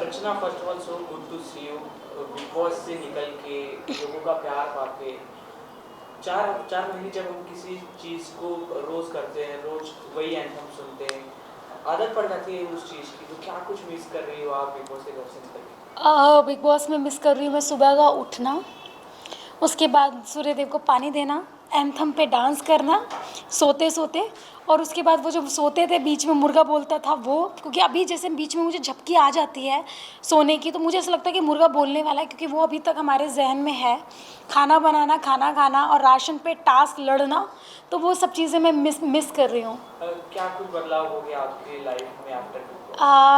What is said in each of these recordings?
Archana, first of all so good to see you Bigg Boss से निकल के लोगों का प्यार पाके। 4 महीने जब हम किसी चीज़ को रोज़ करते हैं, रोज़ वही एंथम सुनते हैं, आदत पड़ जाती है उस चीज़ की। तो क्या कुछ मिस कर रही हो आप बिग बॉस के घर से निकल के? बिग बॉस में मिस कर रही हूँ मैं सुबह का उठना, उसके बाद सूर्यदेव को पानी देना, एंथम पे डांस करना सोते सोते, और उसके बाद वो जो सोते थे बीच में मुर्गा बोलता था वो, क्योंकि अभी जैसे बीच में मुझे झपकी आ जाती है सोने की, तो मुझे ऐसा लगता है कि मुर्गा बोलने वाला है, क्योंकि वो अभी तक हमारे जहन में है। खाना बनाना, खाना खाना और राशन पे टास्क लड़ना, तो वो सब चीज़ें मैं मिस कर रही हूँ। क्या कुछ बदलाव हो गया आपकी लाइफ में आफ्टर बिग बॉस?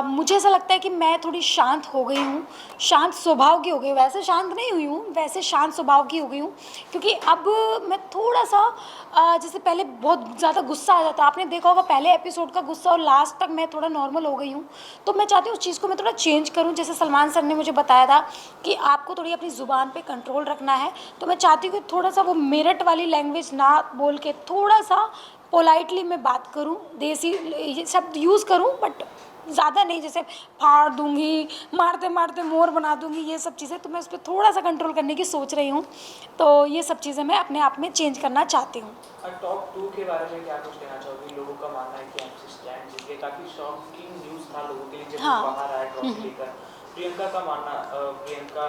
मुझे ऐसा लगता है कि मैं थोड़ी शांत हो गई हूँ, शांत स्वभाव की हो गई हूँ। वैसे शांत नहीं हुई हूँ, वैसे शांत स्वभाव की हो गई हूँ, क्योंकि अब मैं थोड़ा सा जैसे पहले बहुत ज़्यादा गुस्सा आ जाता, आपने देखा होगा पहले एपिसोड का गुस्सा, और लास्ट तक मैं थोड़ा नॉर्मल हो गई हूँ। तो मैं चाहती हूँ उस चीज़ को मैं थोड़ा चेंज करूँ। जैसे सलमान सर ने मुझे बताया था कि आपको थोड़ी अपनी ज़ुबान पे कंट्रोल रखना है, तो मैं चाहती हूँ कि थोड़ा सा वो मेरठ वाली लैंग्वेज ना बोल के थोड़ा सा पोलाइटली मैं बात करूँ, देसी ये शब्द यूज़ करूँ, बट ज़्यादा नहीं, जैसे फाड़ दूंगी, मारते मारते मोर बना दूंगी, ये सब चीज़ें। तो मैं उस पर थोड़ा सा कंट्रोल करने की सोच रही हूँ। तो ये सब चीज़ें मैं अपने आप में चेंज करना चाहती हूँ। टॉप 2 के बारे में क्या कुछ कहना चाहोगी? लोगों का मानना है कि एमसी स्टैन जीत गए, काफ़ी शॉकिंग न्यूज़ था लोगों के लिए जब वो हाँ। बाहर आए ट्रॉफी लेकर। प्रियंका का मानना, प्रियंका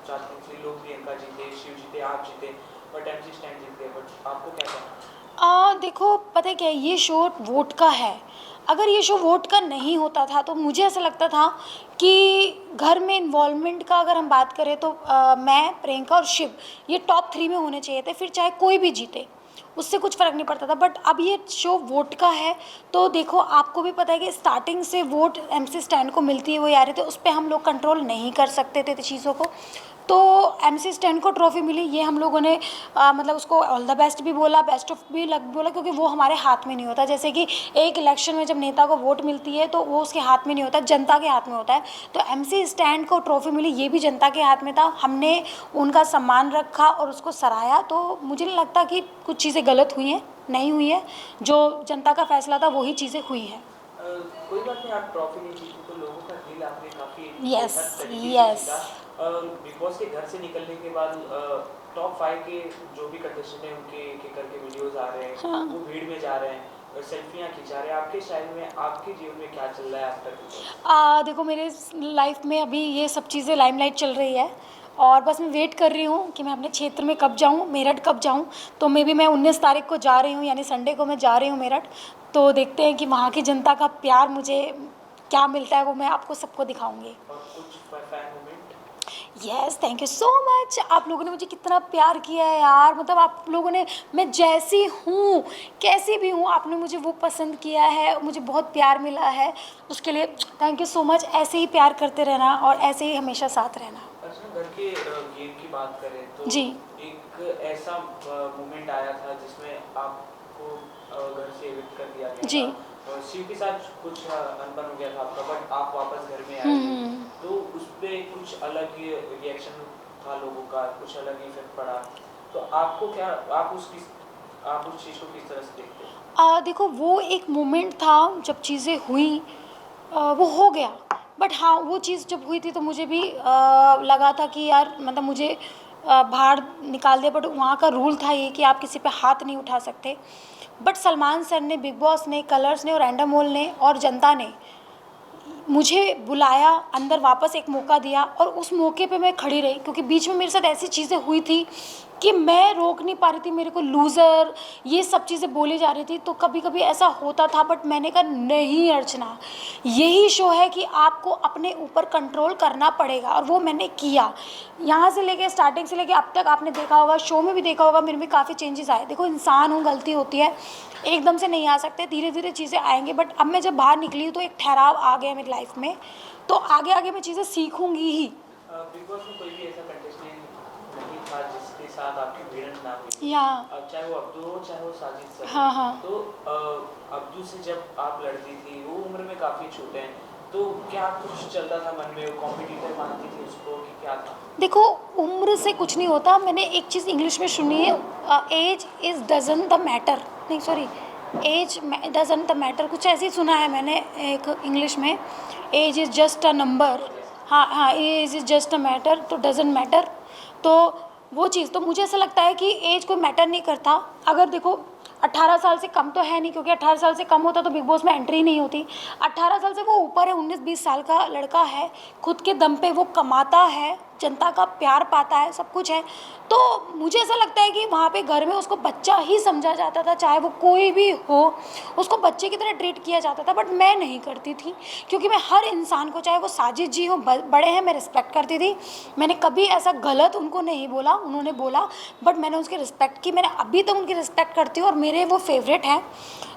चाहती थी लोग प्रियंका जीते, शिव जीते, आप जीते, बट एमसी स्टैन जीत गए। बट आपको क्या कहना? देखो पता है क्या है, ये शो वोट का है। अगर ये शो वोट का नहीं होता था तो मुझे ऐसा लगता था कि घर में इन्वॉल्वमेंट का अगर हम बात करें तो मैं, प्रियंका और शिव ये टॉप 3 में होने चाहिए थे, फिर चाहे कोई भी जीते, उससे कुछ फ़र्क नहीं पड़ता था। बट अब ये शो वोट का है, तो देखो आपको भी पता है कि स्टार्टिंग से वोट एमसी स्टैंड को मिलती है, वो आ रहे थे, उस पर हम लोग कंट्रोल नहीं कर सकते थे चीज़ों को। तो एमसी स्टैंड को ट्रॉफी मिली, ये हम लोगों ने मतलब उसको ऑल द बेस्ट भी बोला, बेस्ट ऑफ भी लग बोला, क्योंकि वो हमारे हाथ में नहीं होता। जैसे कि एक इलेक्शन में जब नेता को वोट मिलती है तो वो उसके हाथ में नहीं होता, जनता के हाथ में होता है। तो एमसी स्टैंड को ट्रॉफी मिली, ये भी जनता के हाथ में था। हमने उनका सम्मान रखा और उसको सराहा। तो मुझे नहीं लगता कि कुछ चीज़ें गलत हुई हैं, नहीं हुई है। जो जनता का फैसला था वही चीज़ें हुई हैं। कोई बात नहीं, आप ट्रॉफी नहीं जीती तो लोगों का दिल आपने काफ़ी यस। बेहतर तरीके से यस। जीता। बिग बॉस के घर से निकलने के बाद टॉप 5 के जो भी कंटेस्टेंट हैं उनके एक एक करके वीडियोस आ रहे हैं, हाँ। वो भीड़ में जा रहे हैं, सेल्फियाँ खिंचा रहे हैं। आपके स्टाइल में, आपके जीवन में क्या चल रहा है आफ्टर बिग बॉस? देखो मेरे लाइफ में अभी ये सब चीज़ें लाइमलाइट चल रही है, और बस मैं वेट कर रही हूँ कि मैं अपने क्षेत्र में कब जाऊँ, मेरठ कब जाऊँ। तो मे बी मैं 19 तारीख को जा रही हूँ, यानी संडे को मैं जा रही हूँ मेरठ। तो देखते हैं कि वहाँ की जनता का प्यार मुझे क्या मिलता है, वो मैं आपको सबको दिखाऊंगी। और कुछ fan moment? Yes, thank you so much. आप लोगों ने मुझे कितना प्यार किया है यार, मतलब आप लोगों ने, मैं जैसी हूँ, कैसी भी हूँ, आपने मुझे वो पसंद किया है, मुझे बहुत प्यार मिला है, उसके लिए थैंक यू सो मच। ऐसे ही प्यार करते रहना और ऐसे ही हमेशा साथ रहना। अच्छा, घर के गेम की बात करें तो जी। एक ऐसा मोमेंट आया था जिसमें आपको घर से एविक्ट कर दिया गया जी। था। शिव के साथ कुछ अनबन हो गया था आपका, बट आप वापस घर में आए थे। हम्म। तो उस पे कुछ अलग ही रिएक्शन था लोगों का, कुछ अलग ही इफेक्ट पड़ा। तो आपको क्या, आप उस चीज़ को किस तरह से देखते हैं? देखो वो एक मोमेंट था जब चीज़ें हुई, वो हो गया। बट हाँ, वो चीज़ जब हुई थी तो मुझे भी लगा था कि यार मतलब मुझे बाहर निकाल दिया, बट वहाँ का रूल था ये कि आप किसी पे हाथ नहीं उठा सकते। बट सलमान सर ने, बिग बॉस ने, कलर्स ने और एंडामोल ने और जनता ने मुझे बुलाया, अंदर वापस एक मौका दिया, और उस मौके पे मैं खड़ी रही, क्योंकि बीच में मेरे साथ ऐसी चीज़ें हुई थी कि मैं रोक नहीं पा रही थी। मेरे को लूज़र, ये सब चीज़ें बोली जा रही थी, तो कभी कभी ऐसा होता था। बट मैंने कहा नहीं अर्चना, यही शो है कि आपको अपने ऊपर कंट्रोल करना पड़ेगा, और वो मैंने किया। यहाँ से लेके, स्टार्टिंग से लेके अब तक आपने देखा होगा, शो में भी देखा होगा, मेरे में काफ़ी चेंजेस आए। देखो इंसान हूँ, गलती होती है, एकदम से नहीं आ सकते, धीरे धीरे चीज़ें आएंगी। बट अब मैं जब बाहर निकली हूँ तो एक ठहराव आ गया मेरी लाइफ में, तो आगे आगे मैं चीज़ें सीखूंगी ही। बिग बॉस में कोई भी ऐसा कंटेस्टेंट नहीं था जिसके साथ आपकी भिड़ंत ना हुई या। हो, चाहे वो अब्दू हो चाहे वो साजिद सर हो। हाँ हाँ। तो अब्दू से जब आप लड़ती थी, वो उम्र में काफ़ी छोटे हैं, तो क्या कुछ चलता था मन में? कॉम्पिटिटर मानती थी उसको कि क्या था? देखो उम्र से कुछ नहीं होता। मैंने एक चीज़ इंग्लिश में सुनी है, age is doesn't the matter, नहीं sorry, age doesn't the matter, कुछ ऐसे ही सुना है मैंने एक इंग्लिश में, age is just a number. हाँ हाँ, age is just a matter, तो डजेंट मैटर। तो वो चीज़, तो मुझे ऐसा लगता है कि एज कोई मैटर नहीं करता। अगर देखो 18 साल से कम तो है नहीं, क्योंकि 18 साल से कम होता तो बिग बॉस में एंट्री नहीं होती। 18 साल से वो ऊपर है, 19-20 साल का लड़का है, खुद के दम पे वो कमाता है, जनता का प्यार पाता है, सब कुछ है। तो मुझे ऐसा लगता है कि वहाँ पे घर में उसको बच्चा ही समझा जाता था, चाहे वो कोई भी हो, उसको बच्चे की तरह ट्रीट किया जाता था। बट मैं नहीं करती थी, क्योंकि मैं हर इंसान को, चाहे वो साजिद जी हो, बड़े हैं, मैं रिस्पेक्ट करती थी। मैंने कभी ऐसा गलत उनको नहीं बोला, उन्होंने बोला बट मैंने उसकी रिस्पेक्ट की। मैंने अभी तक उनकी रिस्पेक्ट करती हूँ और मेरे वो फेवरेट हैं।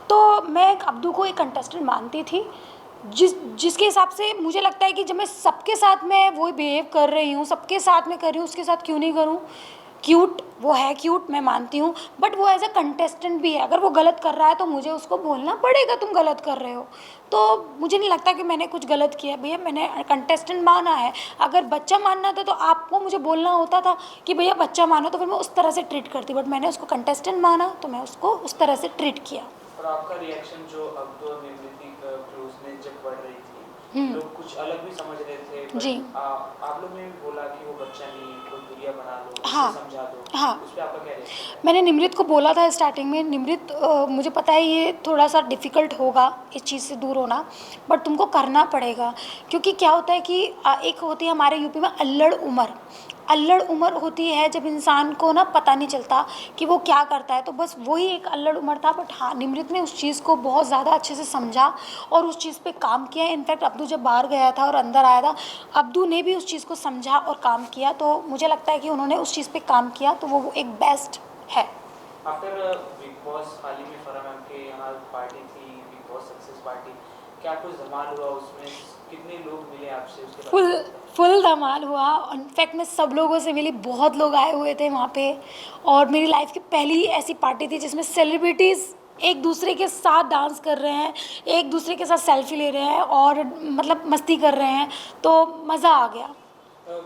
तो मैं अब्दू को एक कंटेस्टेंट मानती थी, जिसके हिसाब से मुझे लगता है कि जब मैं सबके साथ में वही बिहेव कर रही हूँ, सबके साथ में कर रही हूँ, उसके साथ क्यों नहीं करूँ। क्यूट, वो है क्यूट, मैं मानती हूँ, बट वो एज अ कंटेस्टेंट भी है। अगर वो गलत कर रहा है तो मुझे उसको बोलना पड़ेगा, तुम गलत कर रहे हो। तो मुझे नहीं लगता कि मैंने कुछ गलत किया। भैया मैंने कंटेस्टेंट माना है, अगर बच्चा मानना था तो आपको मुझे बोलना होता था कि भैया बच्चा मानो, तो फिर मैं उस तरह से ट्रीट करती। बट मैंने उसको कंटेस्टेंट माना तो मैं उसको उस तरह से ट्रीट किया। और आपका रिएक्शन जो अब्दू और निमृति क्लोजनेस जब बढ़ रही थी, लोग कुछ अलग भी समझ रहे थे, जी। बट आप लोग ने भी बोला कि वो बच्चा नहीं है, कोई दुनिया बना लो, हाँ उसे समझा दो, हाँ, उस पर आपका क्या रिएक्शन है? मैंने निमृत को बोला था स्टार्टिंग में, निमृत मुझे पता है ये थोड़ा सा डिफ़िकल्ट होगा इस चीज़ से दूर होना, बट तुमको करना पड़ेगा। क्योंकि क्या होता है कि एक होती है हमारे यूपी में अल्लड़ उम्र। अल्लड़ उम्र होती है जब इंसान को ना पता नहीं चलता कि वो क्या करता है, तो बस वही एक अल्लड़ उम्र था। बट हाँ, निमृत ने उस चीज़ को बहुत ज़्यादा अच्छे से समझा और उस चीज़ पे काम किया। इनफैक्ट अब्दू जब बाहर गया था और अंदर आया था, अब्दू ने भी उस चीज़ को समझा और काम किया। तो मुझे लगता है कि उन्होंने उस चीज़ पे काम किया, तो वो एक बेस्ट है। आफ्टर बिग बॉस हाल ही में फराह मैम के यहाँ पार्टी थी, बिग बॉस सक्सेस पार्टी, क्या कुछ धमाल हुआ उसमें? कितने लोग मिले आपसे उसके बाद? फुल फुल धमाल हुआ। इनफैक्ट मैं सब लोगों से मिली, बहुत लोग आए हुए थे वहाँ पे। और मेरी लाइफ की पहली ऐसी पार्टी थी जिसमें सेलिब्रिटीज़ एक दूसरे के साथ डांस कर रहे हैं, एक दूसरे के साथ सेल्फी ले रहे हैं और मतलब मस्ती कर रहे हैं, तो मज़ा आ गया। अ,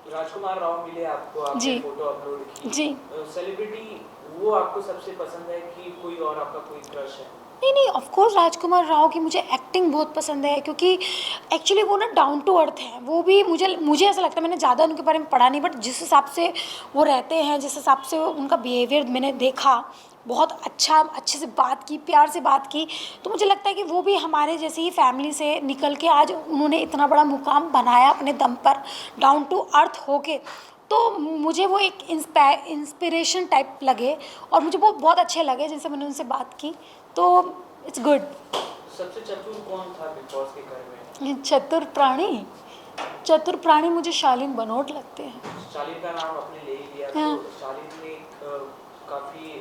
राजकुमार राव मिले आपको, आपने जी फोटो अपलोड की। जी। सेलिब्रिटी वो आपको सबसे पसंद है कि कोई और आपका कोई क्रश है? नहीं नहीं, ऑफ कोर्स राजकुमार राव की मुझे एक्टिंग बहुत पसंद है, क्योंकि एक्चुअली वो ना डाउन टू अर्थ है। वो भी मुझे मुझे ऐसा लगता है, मैंने ज़्यादा उनके बारे में पढ़ा नहीं, बट जिस हिसाब से वो रहते हैं, जिस हिसाब से उनका बिहेवियर मैंने देखा, बहुत अच्छा, अच्छे से बात की, प्यार से बात की, तो मुझे लगता है कि वो भी हमारे जैसे ही फैमिली से निकल के आज उन्होंने इतना बड़ा मुकाम बनाया अपने दम पर, डाउन टू अर्थ होके। तो मुझे वो एक इंस्पिरेशन टाइप लगे और मुझे वो बहुत अच्छे लगे जिनसे मैंने उनसे बात की। तो इट्स गुड। सबसे चतुर कौन था बिग बॉस के घर में? चतुर प्राणी, चतुर प्राणी मुझे शालीन बनोट लगते हैं। शालीन का नाम आपने ले ही लिया, हाँ तो शालीन ने काफी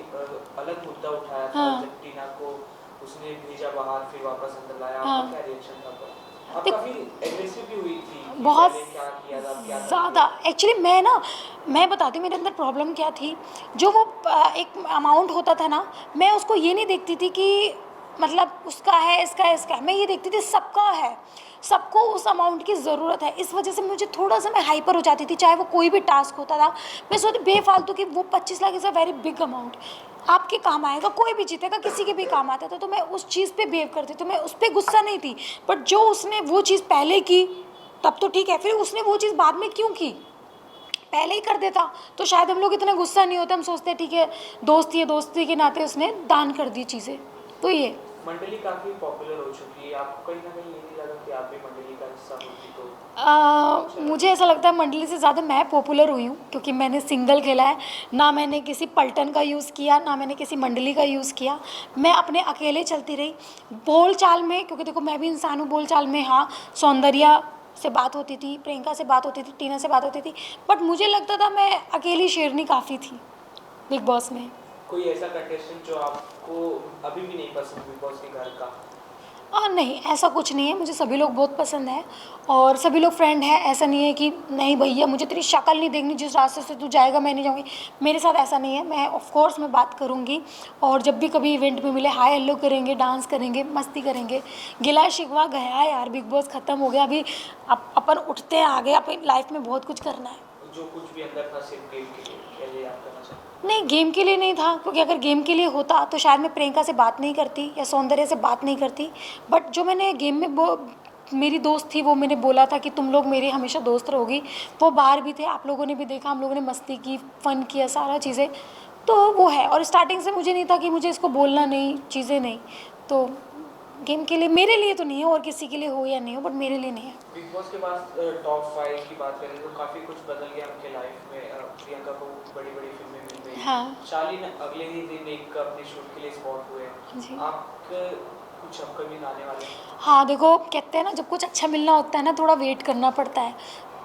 अलग मुद्दा उठाया था हाँ जब टीना को उसने भेजा बाहर फिर वापस अंदर लाया। हाँ। आपका क्या रिएक्शन था पर? आप देख, काफी एग्रेसिव भी हुई थी कि बहुत पहले क्या किया था, अब क्या करती ज़्यादा। हो? एक्चुअली मैं बताती हूँ मेरे अंदर प्रॉब्लम क्या थी। जो वो एक अमाउंट होता था ना, मैं उसको ये नहीं देखती थी कि मतलब उसका है, इसका है, इसका है। मैं ये देखती थी सबका है, सबको उस अमाउंट की ज़रूरत है। इस वजह से मुझे थोड़ा सा मैं हाइपर हो जाती थी, चाहे वो कोई भी टास्क होता था। मैं सोचती बेफालतू कि वो 25 lakh is a very big amount, आपके काम आएगा, कोई भी जीतेगा, किसी के भी काम आता था। तो मैं उस चीज़ पे बिहेव करती, तो मैं उस पर गुस्सा नहीं थी। बट जो उसने वो चीज़ पहले की तब तो ठीक है, फिर उसने वो चीज़ बाद में क्यों की? पहले ही कर देता तो शायद हम लोग इतना गुस्सा नहीं होता। हम सोचते ठीक है, दोस्ती है, दोस्ती के नाते उसने दान कर दी चीज़ें। तो ये मंडली काफी पॉपुलर हो चुकी है, आपको कहीं ना कहीं ये नहीं लगा कि आप भी मंडली का हिस्सा होती तो? मुझे ऐसा लगता है मंडली से ज़्यादा मैं पॉपुलर हुई हूँ, क्योंकि मैंने सिंगल खेला है। ना मैंने किसी पलटन का यूज़ किया, ना मैंने किसी मंडली का यूज़ किया। मैं अपने अकेले चलती रही बोल चाल में, क्योंकि देखो मैं भी इंसान हूँ बोल चाल में। हाँ, सौंदर्या से बात होती थी, प्रियंका से बात होती थी, टीना से बात होती थी, बट मुझे लगता था मैं अकेली शेरनी काफ़ी थी बिग बॉस में। कोई ऐसा कंटेस्टेंट जो आपको अभी भी नहीं पसंद बिग बॉस के घर का? नहीं, ऐसा कुछ नहीं है, मुझे सभी लोग बहुत पसंद हैं और सभी लोग फ्रेंड हैं। ऐसा नहीं है कि नहीं भैया मुझे तेरी शक्ल नहीं देखनी, जिस रास्ते से तू जाएगा मैं नहीं जाऊँगी। मेरे साथ ऐसा नहीं है। मैं ऑफ कोर्स मैं बात करूँगी और जब भी कभी इवेंट में मिले हाय हेलो करेंगे, डांस करेंगे, मस्ती करेंगे। गिला शिकवा गया यार, बिग बॉस ख़त्म हो गया। अभी अपन उठते हैं आगे, अपनी लाइफ में बहुत कुछ करना है। जो कुछ भी अंदर था सिर्फ गेम के लिए, क्या ये आप करना चाहते हैं? नहीं, गेम के लिए नहीं था, क्योंकि अगर गेम के लिए होता तो शायद मैं प्रियंका से बात नहीं करती या सौंदर्य से बात नहीं करती। बट जो मैंने गेम में वो मेरी दोस्त थी, वो मैंने बोला था कि तुम लोग मेरे हमेशा दोस्त रहोगी, वो बाहर भी थे, आप लोगों ने भी देखा, हम लोगों ने मस्ती की, फ़न किया, सारा चीज़ें, तो वो है। और स्टार्टिंग से मुझे नहीं था कि मुझे इसको बोलना नहीं, चीज़ें नहीं, तो गेम के लिए, मेरे लिए तो नहीं है, और किसी के लिए हो या नहीं हो, बट मेरे लिए नहीं है। बिग बॉस के बाद टॉप 5 की बात करें तो काफ़ी कुछ बदल गया उनके लाइफ में। प्रियंका को बड़ी-बड़ी फिल्में मिल गई। हाँ शालीन अगले ही दिन एक अपने शूट के लिए स्पॉट हुए। जी। आपके कुछ अपकमिंग आने वाले हैं? हाँ देखो, कहते हैं ना, जब कुछ अच्छा मिलना होता है ना, थोड़ा वेट करना पड़ता है,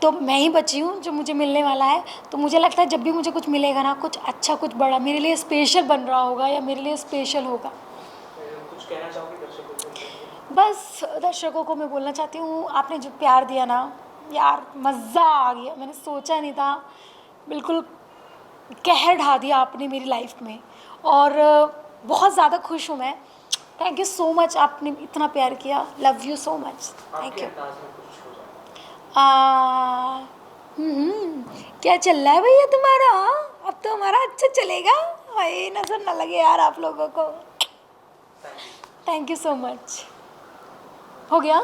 तो मैं ही बची हूँ जो मुझे मिलने वाला है। तो मुझे लगता है जब भी मुझे कुछ मिलेगा ना, कुछ अच्छा, कुछ बड़ा मेरे लिए स्पेशल बन रहा होगा, या मेरे लिए स्पेशल होगा। कुछ कहना चाहोगे दर्शकों को? बस दर्शकों को मैं बोलना चाहती हूँ, आपने जो प्यार दिया ना यार, मज़ा आ गया, मैंने सोचा नहीं था, बिल्कुल कहर ढा दिया आपने मेरी लाइफ में, और बहुत ज़्यादा खुश हूँ मैं। थैंक यू सो मच, आपने इतना प्यार किया, love you so much, thank आपके यू। अंदाज में कुछ हो जाए। क्या चल रहा है भैया तुम्हारा? अब तो हमारा अच्छा चलेगा भाई, नज़र ना लगे यार आप लोगों को। Thank you. Thank you so much. हो गया।